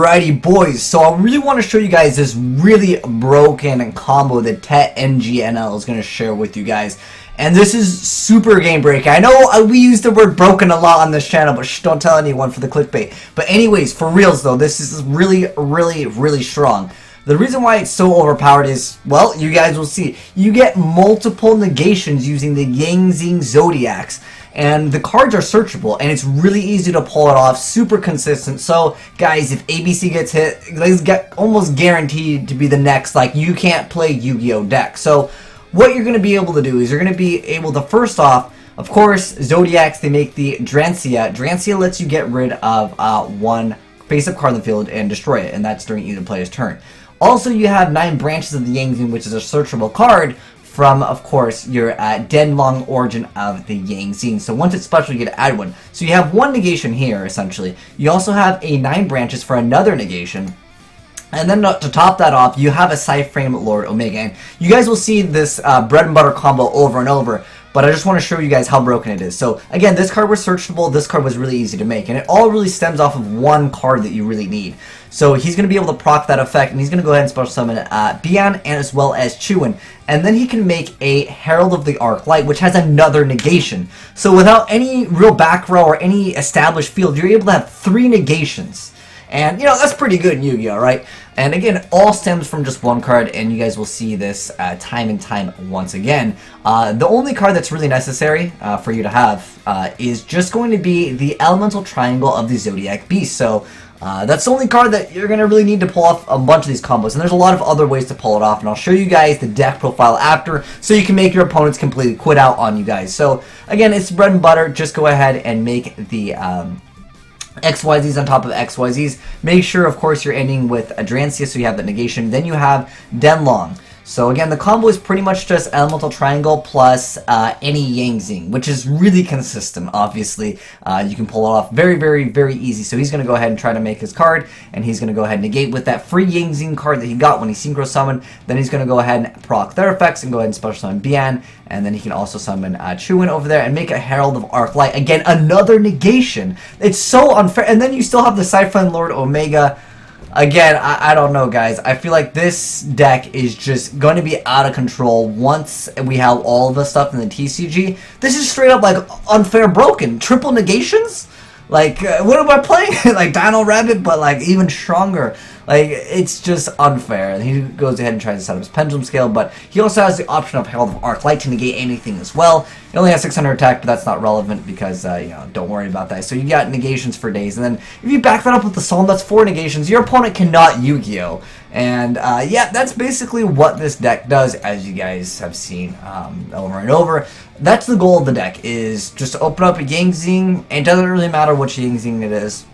Alrighty boys, so I really want to show you guys this really broken combo that TETNGNL is going to share with you guys. And this is super game breaking. I know we use the word broken a lot on this channel, but don't tell anyone for the clickbait. But anyways, for reals though, this is really strong. The reason why it's so overpowered is, well, you guys will see. You get multiple negations using the Zing Zodiacs. And the cards are searchable, and it's really easy to pull it off, super consistent. So, guys, if ABC gets hit, it's almost guaranteed to be the next, like, you can't play Yu-Gi-Oh! Deck. So, what you're going to be able to do is you're going to be able to, first off, of course, Zodiacs, they make the Drancia. Drancia lets you get rid of one face-up card in the field and destroy it, and that's during either player's turn. Also, you have 9 branches of the Yangzing, which is a searchable card, from, of course, your Denlong origin of the Yangzing. So once it's special, you get to add one. So you have one negation here, essentially. You also have a 9 branches for another negation. And then to top that off, you have a Cyframe Lord Omega. And you guys will see this bread and butter combo over and over. But I just want to show you guys how broken it is. So, again, this card was searchable. This card was really easy to make. And it all really stems off of one card that you really need. So, he's going to be able to proc that effect. And he's going to go ahead and special summon Bian and as well as Chuin. And then he can make a Herald of the Arc Light, which has another negation. So, without any real back row or any established field, you're able to have 3 negations. And, you know, that's pretty good in Yu-Gi-Oh, right? And again, it all stems from just one card, and you guys will see this time and time once again. The only card that's really necessary for you to have is just going to be the Elemental Triangle of the Zodiac Beast. So, that's the only card that you're going to really need to pull off a bunch of these combos. And there's a lot of other ways to pull it off, and I'll show you guys the deck profile after, so you can make your opponents completely quit out on you guys. So, again, it's bread and butter. Just go ahead and make the XYZs on top of XYZs. Make sure, of course, you're ending with a Drancia, so you have that negation. Then you have Denlong. So again, the combo is pretty much just Elemental Triangle plus any Yangzing, which is really consistent, obviously. You can pull it off very easy. So he's going to go ahead and try to make his card, and he's going to go ahead and negate with that free Yangzing card that he got when he Synchro Summoned. Then he's going to go ahead and proc their effects and go ahead and special summon Bian, and then he can also summon Chuin over there and make a Herald of Arc Light. Again, another negation. It's so unfair. And then you still have the Cyframe Lord Omega. Again, I don't know, guys. I feel like this deck is just going to be out of control once we have all of the stuff in the TCG. This is straight up, like, unfair broken. Triple negations? Like, what am I playing? Like, Dino Rabbit, but, like, even stronger. Like, it's just unfair. And he goes ahead and tries to set up his Pendulum Scale, but he also has the option of Herald of Arc Light to negate anything as well. He only has 600 attack, but that's not relevant because, you know, don't worry about that. So you got negations for days. And then if you back that up with the Psalm, that's 4 negations. Your opponent cannot Yu-Gi-Oh! And, yeah, that's basically what this deck does, as you guys have seen over and over. That's the goal of the deck, is just to open up a Yangzing, and it doesn't really matter which Yangzing it is.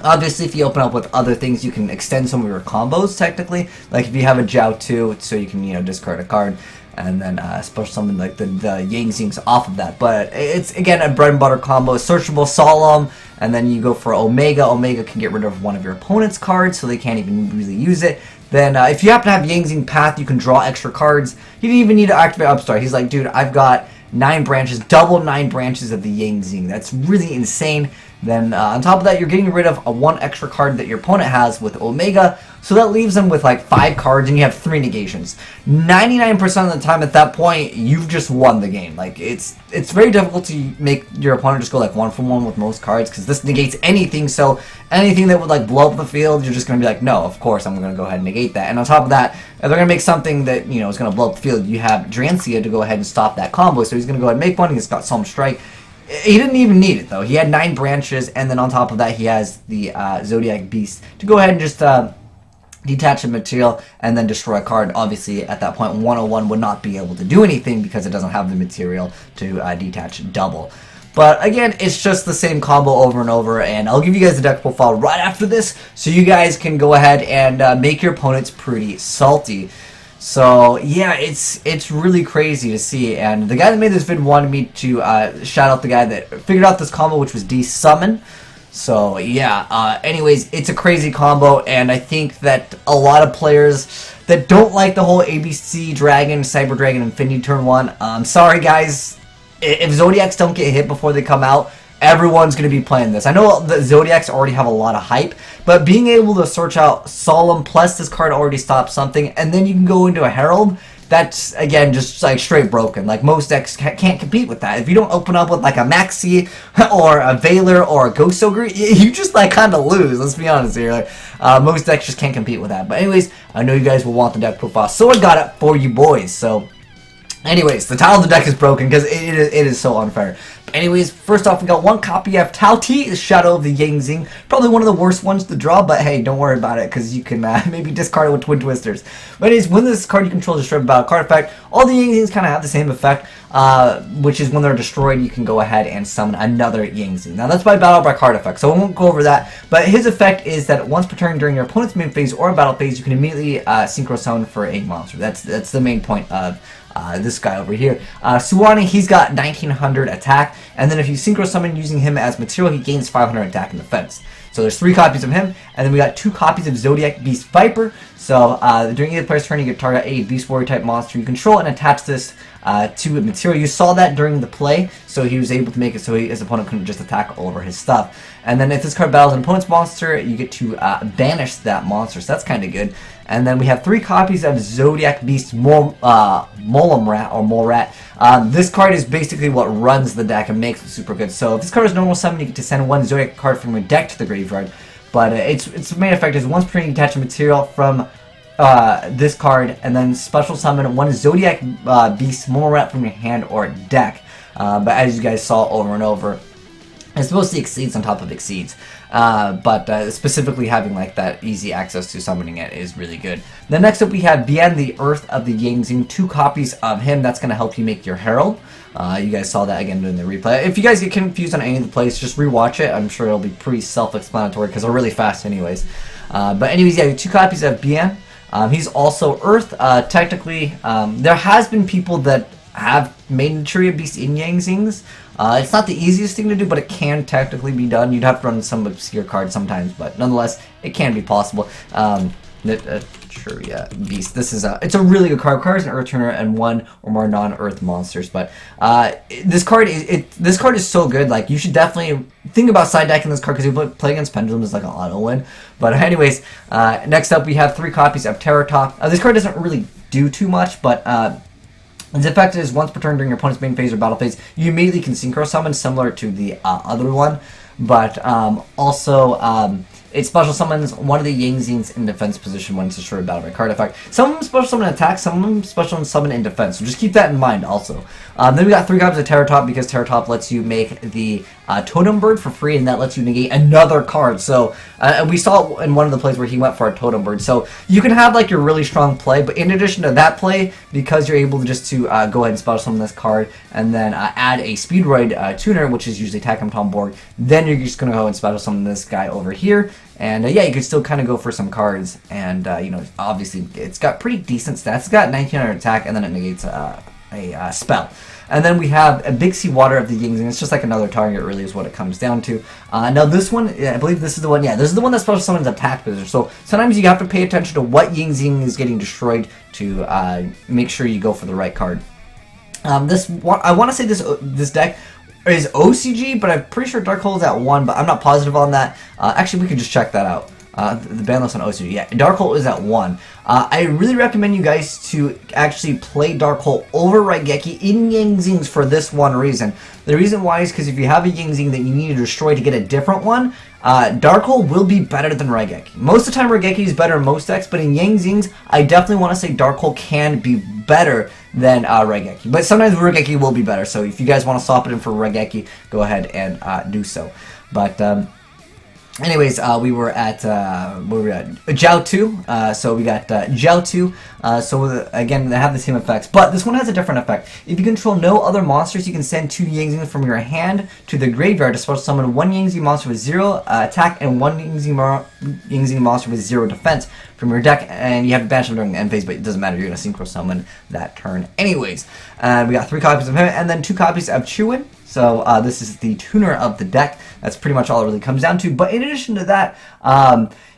Obviously, if you open up with other things, you can extend some of your combos, technically. Like, if you have a Jiao 2, so you can, you know, discard a card, and then special summon, like, the Yangzings off of that. But it's, again, a bread and butter combo. Searchable Solemn, and then you go for Omega. Omega can get rid of one of your opponent's cards, so they can't even really use it. Then, if you happen to have Yangzing Path, you can draw extra cards. You didn't even need to activate Upstart. He's like, dude, I've got 9 branches, double 9 branches of the Yangzing. That's really insane. Then on top of that, you're getting rid of one extra card that your opponent has with Omega, so that leaves them with like 5 cards, and you have 3 negations. 99% of the time at that point, you've just won the game. Like, it's very difficult to make your opponent just go like 1-for-1 with most cards, because this negates anything. So anything that would like blow up the field, you're just going to be like, no, of course I'm going to go ahead and negate that. And on top of that, if they're going to make something that, you know, is going to blow up the field, you have Drancia to go ahead and stop that combo. So he's going to go ahead and make one. He's got Solemn Strike. He didn't even need it, though. He had 9 branches, and then on top of that, he has the Zodiac Beast to go ahead and just detach the material and then destroy a card. Obviously, at that point, 101 would not be able to do anything because it doesn't have the material to detach double. But again, it's just the same combo over and over, and I'll give you guys the deck profile right after this, so you guys can go ahead and make your opponents pretty salty. So, yeah, it's really crazy to see, and the guy that made this vid wanted me to shout out the guy that figured out this combo, which was D-Summon. So, yeah, anyways, it's a crazy combo, and I think that a lot of players that don't like the whole ABC Dragon, Cyber Dragon, Infinity turn 1, sorry guys, if Zodiacs don't get hit before they come out, everyone's going to be playing this. I know the Zodiacs already have a lot of hype, but being able to search out Solemn plus this card already stops something, and then you can go into a Herald, that's, again, just like straight broken. Like, most decks can't compete with that. If you don't open up with like a Maxi or a Veiler or a Ghost Ogre, you just like kind of lose. Let's be honest here. Like, most decks just can't compete with that. But anyways, I know you guys will want the deck profile, so I got it for you boys. So anyways, the tile of the deck is broken because it is so unfair. But anyways, first off, we got one copy of Tao T, Shadow of the Zing. Probably one of the worst ones to draw, but hey, don't worry about it because you can maybe discard it with Twin Twisters. But anyways, when this card you control is destroyed by a card effect, all the Zings kind of have the same effect, which is when they're destroyed, you can go ahead and summon another Zing. Now that's by battle by card effect, so I won't go over that. But his effect is that once per turn during your opponent's main phase or battle phase, you can immediately synchro summon for a monster. That's the main point of this guy over here. Suwani, he's got 1900 attack, and then if you synchro summon using him as material, he gains 500 attack and defense. So there's 3 copies of him, and then we got 2 copies of Zodiac Beast Viper. So during either player's turn, you can target a Beast Warrior type monster you control and attach this to a material. You saw that during the play, so he was able to make it so his opponent couldn't just attack all over his stuff. And then if this card battles an opponent's monster, you get to banish that monster, so that's kind of good. And then we have 3 copies of Zodiac Beast Molemrat. This card is basically what runs the deck and makes it super good. So if this card is normal summon, you get to send 1 Zodiac card from your deck to the graveyard. But its main effect is once per turn you attach a material from this card, and then special summon 1 Zodiac Beast Molemrat from your hand or deck. But as you guys saw over and over, it's supposed to exceeds on top of exceeds, but specifically having like that easy access to summoning it is really good. Then next up we have Beyond the Earth of the Zing, 2 copies of him. That's going to help you make your Herald. You guys saw that again during the replay. If you guys get confused on any of the plays, just rewatch it. I'm sure it'll be pretty self-explanatory because they're really fast anyways. But anyways, yeah, 2 copies of Beyond. He's also Earth. Technically, there has been people that have made Naturia Beast in Zings. It's not the easiest thing to do, but it can technically be done. You'd have to run some obscure cards sometimes, but nonetheless, it can be possible. Naturia Beast. This is it's a really good card. It requires an Earth Turner and 1 or more non-Earth monsters. But this card is so good. Like, you should definitely think about side decking this card because you play against Pendulum is like an auto win. But anyways, next up we have 3 copies of Terror Top. This card doesn't really do too much, but its effect is once per turn during your opponent's main phase or battle phase, you immediately can synchro summon, similar to the other one. But also, it special summons 1 of the Zings in defense position when it's destroyed battle by card effect. Some of them special summon in attack, some of them special summon in defense. So just keep that in mind also. Then we got 3 copies of Terror Top because Terror Top lets you make the Totem Bird for free, and that lets you negate another card. So we saw in one of the plays where he went for a Totem Bird. So you can have like your really strong play, but in addition to that play, because you're able to just to go ahead and special summon this card and then add a Speedroid tuner, which is usually attack him on board, then you're just gonna go and special summon this guy over here. And yeah, you could still kind of go for some cards, and you know, obviously it's got pretty decent stats. It's got 1900 attack, and then it negates a spell. And then we have a Big Sea Water of the Zing. It's just like another target, really, is what it comes down to. Now this one, I believe this is the one. Yeah, this is the one that special summons attack position. So sometimes you have to pay attention to what Zing is getting destroyed to make sure you go for the right card. This one, I want to say this deck is OCG, but I'm pretty sure Dark Hole is at 1, but I'm not positive on that. Actually, we can just check that out. The ban list on OCG, yeah, Dark Hole is at 1. I really recommend you guys to actually play Dark Hole over Raigeki in Zings for this one reason. The reason why is because if you have a Zing that you need to destroy to get a different one, Dark Hole will be better than Raigeki. Most of the time Raigeki is better in most decks, but in Zings, I definitely want to say Dark Hole can be better than Raigeki. But sometimes Raigeki will be better, so if you guys want to swap it in for Raigeki, go ahead and do so. But anyways, we were at Jiao 2, so we got Jiao 2, so again, they have the same effects, but this one has a different effect. If you control no other monsters, you can send 2 Zing from your hand to the graveyard to special summon 1 Zing monster with 0 attack and 1 Zing monster with 0 defense from your deck, and you have to banish them during the end phase, but it doesn't matter, you're going to synchro summon that turn anyways. We got 3 copies of him, and then 2 copies of Chuin. So this is the tuner of the deck. That's pretty much all it really comes down to. But in addition to that,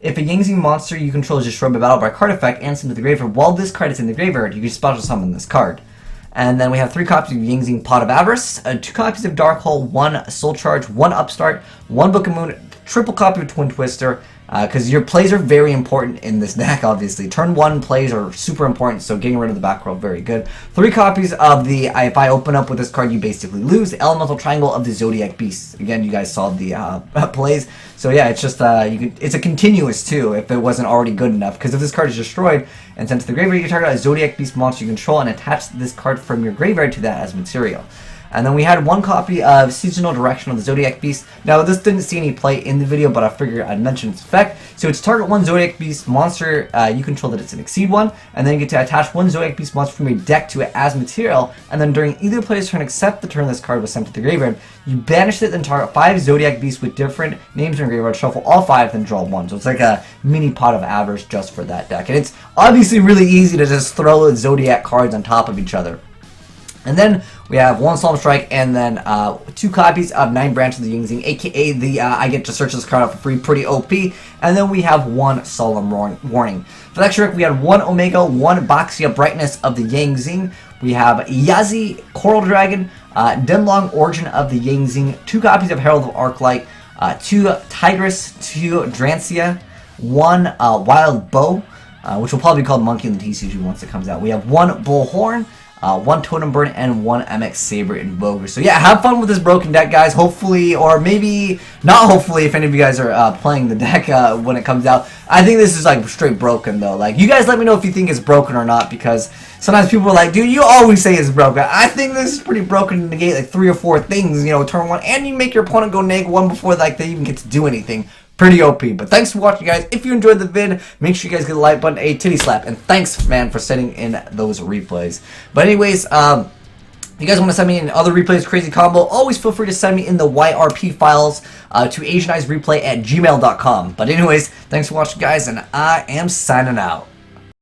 if a Zing monster you control is destroyed by battle by card effect and sent to the graveyard, while this card is in the graveyard, you can special summon this card. And then we have 3 copies of Zing, Pot of Avarice, 2 copies of Dark Hole, 1 Soul Charge, 1 Upstart, 1 Book of Moon, triple copy of Twin Twister, because your plays are very important in this deck, obviously. Turn 1 plays are super important, so getting rid of the back row, very good. 3 copies of the, if I open up with this card, you basically lose, the Elemental Triangle of the Zodiac Beast. Again, you guys saw the plays. So yeah, it's just, it's a continuous too, if it wasn't already good enough, because if this card is destroyed and sent to the graveyard, you target a Zodiac Beast monster you control and attach this card from your graveyard to that as material. And then we had 1 copy of Seasonal Direction of the Zodiac Beast. Now, this didn't see any play in the video, but I figured I'd mention its effect. So it's target 1 Zodiac Beast monster you control that it's an Exceed 1, and then you get to attach 1 Zodiac Beast monster from your deck to it as material, and then during either player's turn except the turn this card was sent to the graveyard, you banish it, then target 5 Zodiac Beasts with different names in your graveyard, shuffle all 5, then draw 1. So it's like a mini Pot of Avarice just for that deck. And it's obviously really easy to just throw Zodiac cards on top of each other. And then we have 1 Solemn Strike, and then 2 copies of 9 Branches of the Zing, aka the I get to search this card out for free, pretty OP. And then we have 1 Solemn Warning. For the extra deck, we had 1 Omega, 1 Boxia Brightness of the Zing. We have Yazi Coral Dragon, Denlong Origin of the Zing, 2 copies of Herald of Arclight, 2 Tigress, 2 Drancia, 1 Wild Bow, which will probably be called Monkey in the TCG once it comes out. We have 1 Bullhorn, 1 Totem Burn, and 1 MX Saber Invoker. So yeah, have fun with this broken deck, guys. Hopefully, or maybe not hopefully, if any of you guys are playing the deck when it comes out. I think this is like straight broken though. Like, you guys let me know if you think it's broken or not, because sometimes people are like, dude, you always say it's broken. I think this is pretty broken to negate like 3 or 4 things, you know, turn 1, and you make your opponent go -1 before like they even get to do anything. Pretty OP. But thanks for watching, guys. If you enjoyed the vid, make sure you guys give the like button a titty slap. And thanks, man, for sending in those replays. But anyways, if you guys want to send me in other replays, crazy combo, always feel free to send me in the YRP files to AzneyesReplay@gmail.com. But anyways, thanks for watching, guys, and I am signing out.